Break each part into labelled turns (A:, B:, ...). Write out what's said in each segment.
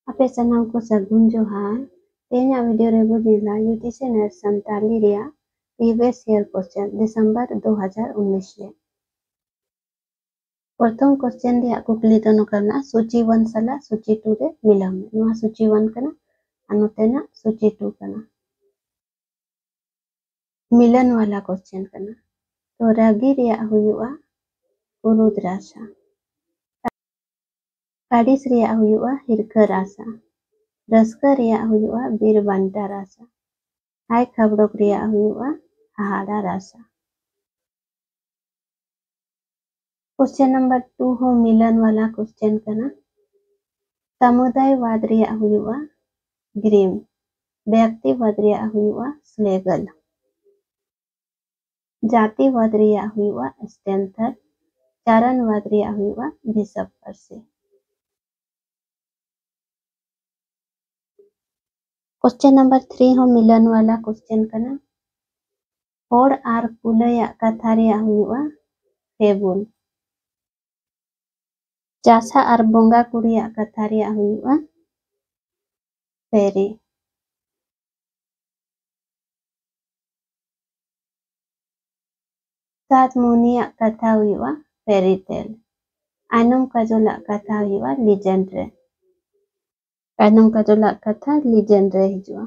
A: Ape sanam ko sagun johar. Tenya video re bo dila UTC Net Santali ria previous year question December 2019 re. प्रथम question रे कुकली तो नकरना सूची 1 साला सूची 2 रे मिलाम नोआ सूची 1 कना अनोतेना सूची 2 कना मिलन वाला क्वेश्चन कना तो रागी रे हुयुआ कुरुद रासा काडिस रे हुयुआ हिरका रासा रस्का रे हुयुआ बीरबंटा रासा हाय खबड़ोक रे हुयुआ हाहाड़ा रासा। क्वेश्चन नंबर 2 हो मिलन वाला क्वेश्चन कना समुदायवाद रे हुयुआ ग्रीम व्यक्तिवाद रे हुयुआ स्लेगल जातिवाद रे हुयुआ स्टेंथर चारणवाद रे हुयुआ बिशप परसे। क्वेश्चन नंबर 3 हो मिलन वाला क्वेश्चन कना होड़ आर कुलया कथा रे हुयुआ फेबुल चासा आर बोंगा कुड़िया कथा रे हुयुआ फेरी सात मुनिया कथा हुयुआ फेरी टेल आनम काजोला कथा हुयुआ लीजेंड रे आनम काजोला कथा लीजेंड रे हिजुआ।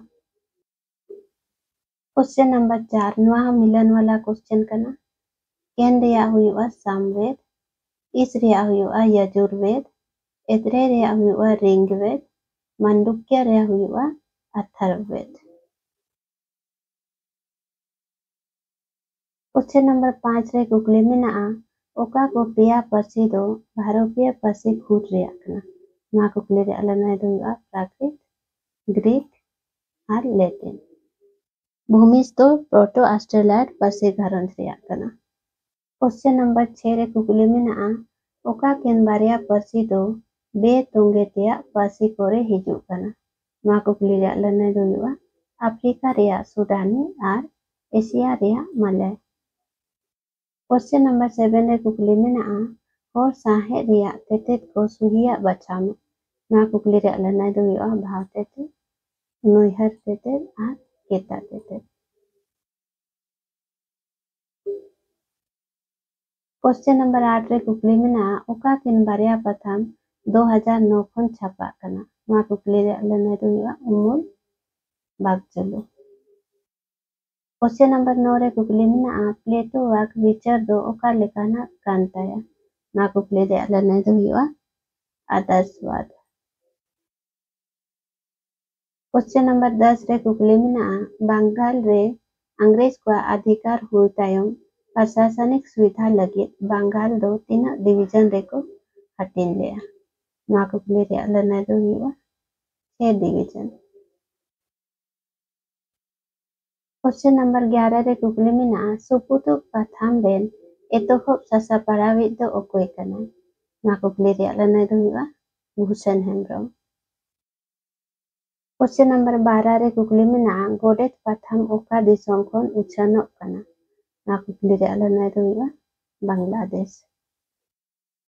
A: क्वेश्चन नंबर 4 नोआ मिलन वाला क्वेश्चन कना केन रे हुयुआ सामवेद इस रे हुयुआ यजुर्वेद एतरे रे हुयुआ ऋग्वेद मंडुक्य रे हुयुआ अथर्ववेद। क्वेश्चन नंबर 5 रे कुकली मेना ओका को पेया पासी दो भारतीय पासी खूट रे कना मा कुकली रे अलना दो हुयुआ प्राकृत ग्रीक और लैटिन भूमिज दो प्रोटो ऑस्ट्रेलियाड पासी घरंज रे कना। क्वेश्चन नंबर 6 रे कुकली मेना ओका केन बारिया पासी दो बे तोंगे तेया पासी कोरे हिजु कना मा कुकली रे अलना दो हुयुआ अफ्रीका रे सुडानी और एशिया रे मलय। क्वेश्चन नंबर 7 रे कुकली मेना और साहे रिया तेतेत को सुहिया बचा में ना कुकली रे अलना दो हुयुआ भाव तेतेत नोइहर तेतेत और केता तेतेत। क्वेश्चन नंबर 8 रे कुकली मेना ओका किन बारिया पथम 2009 खन छापा कना मा कुकली रे अलना दो हुयुआ उमुल बागचलो। क्वेश्चन नंबर 9 रे कुकली मेना प्लेटो वाक विचार दो ओका लेखाना कांताया ना कुकली रे अलना दो हुयुआ आदर्शवाद। क्वेश्चन नंबर 10 रे कुकली मेना बंगाल रे अंग्रेज को अधिकार हुई तायम प्रशासनिक सुविधा लगे बंगाल दो तीन डिवीजन रे को हटिन लिया ना कुकली रे अलना दो हुयुआ 6 डिवीजन। क्वेश्चन नंबर 11 रे कुकली मेना सुपुतु पथाम रेन एतोहब सासा परावी दो ओकोय कना ना कुकली रे अलना दो हुयुआ भूषण हेम्ब्रम। क्वेश्चन नंबर 12 रे कुकली मेना गोडेत पथाम ओका दिसोम खन उछानो कना ना कुकली रे अलना दो हुयुआ बांग्लादेश।